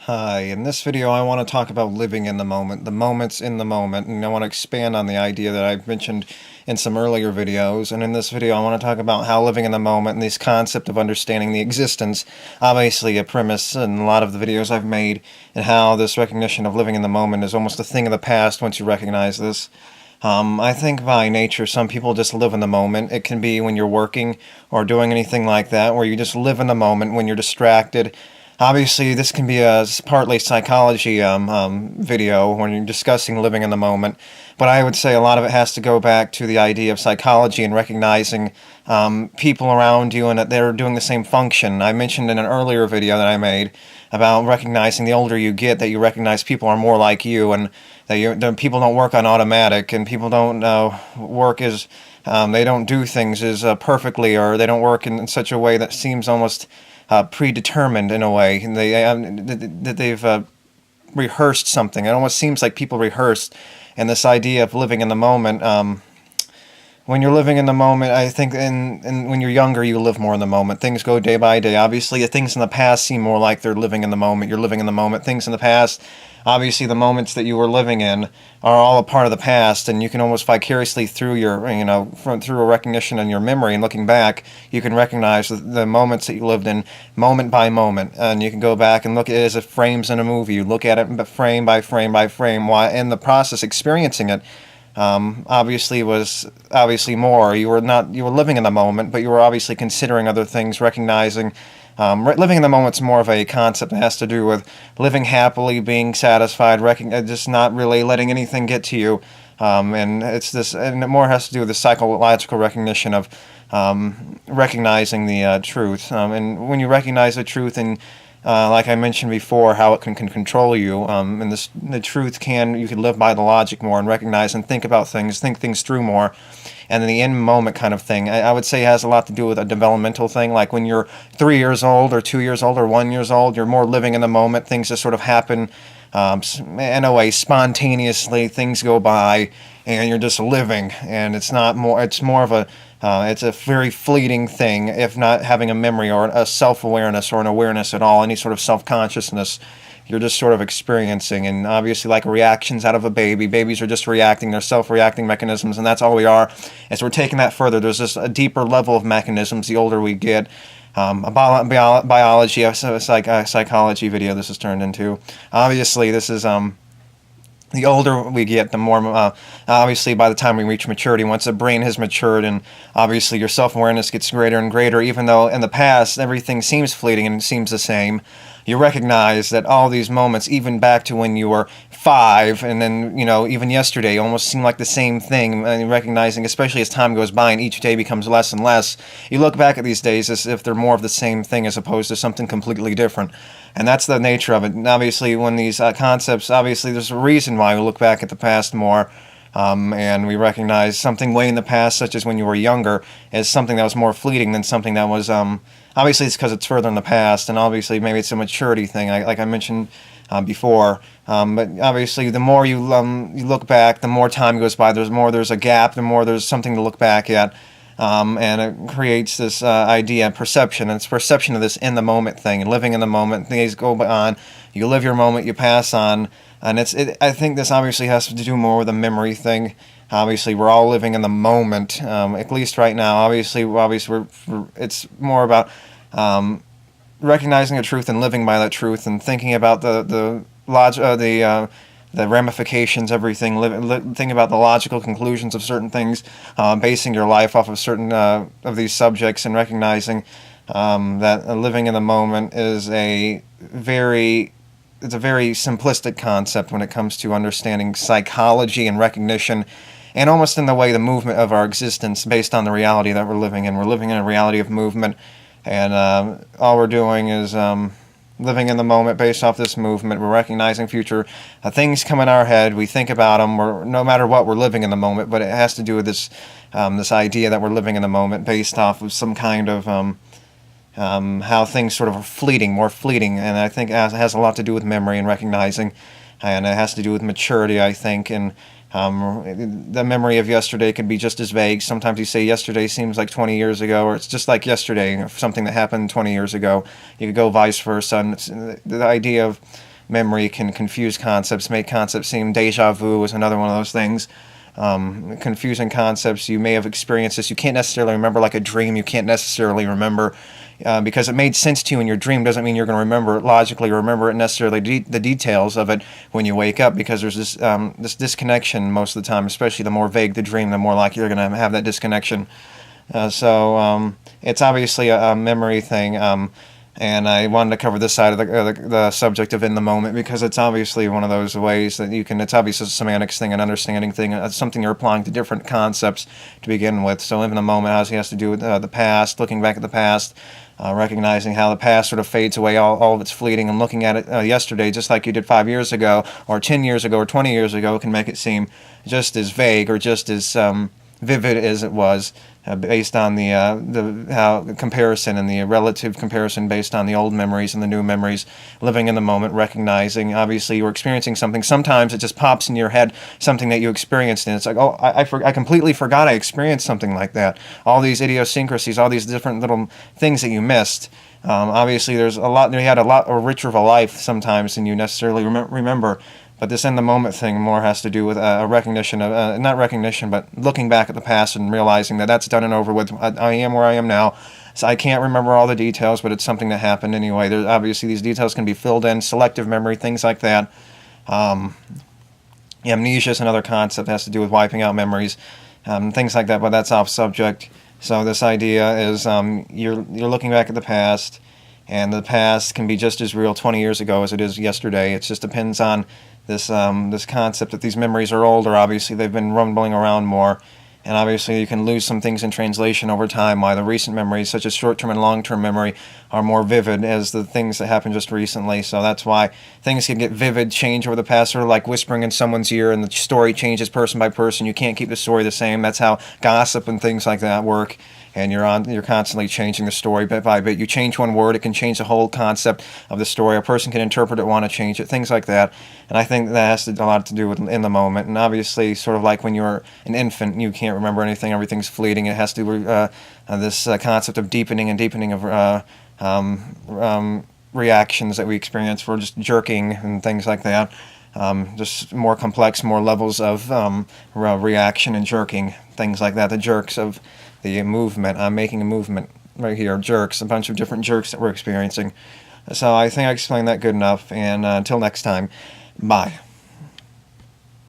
Hi, in this video I want to talk about living in the moment, the moments in the moment, and I want to expand on the idea that I've mentioned in some earlier videos. And in this video I want to talk about how living in the moment and this concept of understanding the existence, obviously a premise in a lot of the videos I've made, and how this recognition of living in the moment is almost a thing of the past once you recognize this. I think by nature, some people just live in the moment. It can be when you're working or doing anything like that, where you just live in the moment when you're distracted. Obviously, this can be a partly psychology video when you're discussing living in the moment, but I would say a lot of it has to go back to the idea of psychology and recognizing people around you and that they're doing the same function. I mentioned in an earlier video that I made about recognizing the older you get that you recognize people are more like you and that people don't work on automatic and people don't work as they don't do things as perfectly, or they don't work in such a way that seems almost predetermined in a way. And that they've rehearsed something. It almost seems like people rehearsed. And this idea of living in the moment. When you're living in the moment, I think when you're younger, you live more in the moment. Things go day by day. Obviously, things in the past seem more like they're living in the moment. You're living in the moment. Things in the past, obviously, the moments that you were living in are all a part of the past, and you can almost vicariously through through a recognition in your memory and looking back, you can recognize the moments that you lived in moment by moment, and you can go back and look at it as if frames in a movie. You look at it frame by frame by frame, while in the process experiencing it obviously was obviously more. You were living in the moment, but you were obviously considering other things, recognizing. Living in the moment's more of a concept that has to do with living happily, being satisfied, just not really letting anything get to you. And it more has to do with the psychological recognition of recognizing the truth. And when you recognize the truth and like I mentioned before, how it can control you, and the truth you can live by the logic more and recognize and think about things, think things through more, and then the in moment kind of thing. I would say has a lot to do with a developmental thing. Like when you're 3 years old or 2 years old or 1 years old, you're more living in the moment. Things just sort of happen in a way spontaneously. Things go by, and you're just living, and it's not more. It's more of a it's a very fleeting thing, if not having a memory or a self-awareness or an awareness at all, any sort of self-consciousness. You're just sort of experiencing, and obviously like reactions out of a baby. Babies are just reacting, they're self-reacting mechanisms, and that's all we are. As we're taking that further, there's just a deeper level of mechanisms the older we get. Biology, psychology video this has turned into. Obviously, this is the older we get, the more, obviously, by the time we reach maturity, once the brain has matured, and obviously your self-awareness gets greater and greater, even though in the past everything seems fleeting and it seems the same, you recognize that all these moments, even back to when you were 5, and then, even yesterday, almost seem like the same thing, and recognizing, especially as time goes by and each day becomes less and less, you look back at these days as if they're more of the same thing as opposed to something completely different. And that's the nature of it. And obviously, when these concepts, obviously, there's a reason why we look back at the past more, and we recognize something way in the past, such as when you were younger, as something that was more fleeting than something that was, obviously, it's because it's further in the past, and obviously, maybe it's a maturity thing, like I mentioned before. But obviously, the more you look back, the more time goes by, there's a gap, the more there's something to look back at. And it creates this idea, perception, and it's perception of this in the moment thing, and living in the moment. Things go on, you live your moment, you pass on, and I think this obviously has to do more with a memory thing. Obviously, we're all living in the moment, at least right now. Obviously, it's more about recognizing the truth and living by that truth, and thinking about the ramifications, everything, thinking about the logical conclusions of certain things, basing your life off of certain of these subjects, and recognizing that living in the moment is it's a very simplistic concept when it comes to understanding psychology and recognition, and almost in the way the movement of our existence based on the reality that we're living in. We're living in a reality of movement, and all we're doing is living in the moment based off this movement. We're recognizing future things come in our head. We think about them. No matter what, we're living in the moment. But it has to do with this idea that we're living in the moment based off of some kind of how things sort of are fleeting, more fleeting. And I think it has a lot to do with memory and recognizing, and it has to do with maturity, I think, and the memory of yesterday can be just as vague. Sometimes you say yesterday seems like 20 years ago, or it's just like yesterday, something that happened 20 years ago. You could go vice versa. And it's the idea of memory can confuse concepts, make concepts seem deja vu is another one of those things. Confusing concepts. You may have experienced this. You can't necessarily remember, like a dream. You can't necessarily remember because it made sense to you in your dream doesn't mean you're going to remember it logically, remember it necessarily the details of it when you wake up, because there's this disconnection most of the time. Especially the more vague the dream, the more likely you're going to have that disconnection. So it's obviously a memory thing. And I wanted to cover this side of the subject of in the moment, because it's obviously one of those ways that you can, it's obviously a semantics thing, an understanding thing, something you're applying to different concepts to begin with. So live in the moment has to do with the past, looking back at the past, recognizing how the past sort of fades away, all of its fleeting, and looking at it yesterday, just like you did 5 years ago, or 10 years ago, or 20 years ago, can make it seem just as vague or just as vivid as it was. Based on the how comparison and the relative comparison based on the old memories and the new memories, living in the moment, recognizing obviously you're experiencing something. Sometimes it just pops in your head, something that you experienced, and it's like, oh, I completely forgot I experienced something like that. All these idiosyncrasies, all these different little things that you missed. Obviously, you had a lot richer of a life sometimes than you necessarily remember. But this in the moment thing more has to do with a recognition of, not recognition, but looking back at the past and realizing that that's done and over with. I am where I am now. So I can't remember all the details, but it's something that happened anyway. There's obviously these details can be filled in, selective memory, things like that. Amnesia is another concept that has to do with wiping out memories, things like that, but that's off subject. So this idea is you're looking back at the past, and the past can be just as real 20 years ago as it is yesterday. It just depends on this concept that these memories are older. Obviously, they've been rumbling around more, and obviously you can lose some things in translation over time, while the recent memories, such as short-term and long-term memory, are more vivid as the things that happened just recently. So that's why things can get vivid, change over the past, sort of like whispering in someone's ear, and the story changes person by person. You can't keep the story the same. That's how gossip and things like that work. And you're constantly changing the story bit by bit. You change one word, it can change the whole concept of the story. A person can interpret it, want to change it, things like that. And I think that has a lot to do with in the moment. And obviously, sort of like when you're an infant, you can't remember anything. Everything's fleeting. It has to do with this concept of deepening of reactions that we experience for just jerking and things like that. Just more complex, more levels of reaction and jerking, things like that. The jerks of the movement. I'm making a movement right here. Jerks, a bunch of different jerks that we're experiencing. So I think I explained that good enough. And until next time, bye.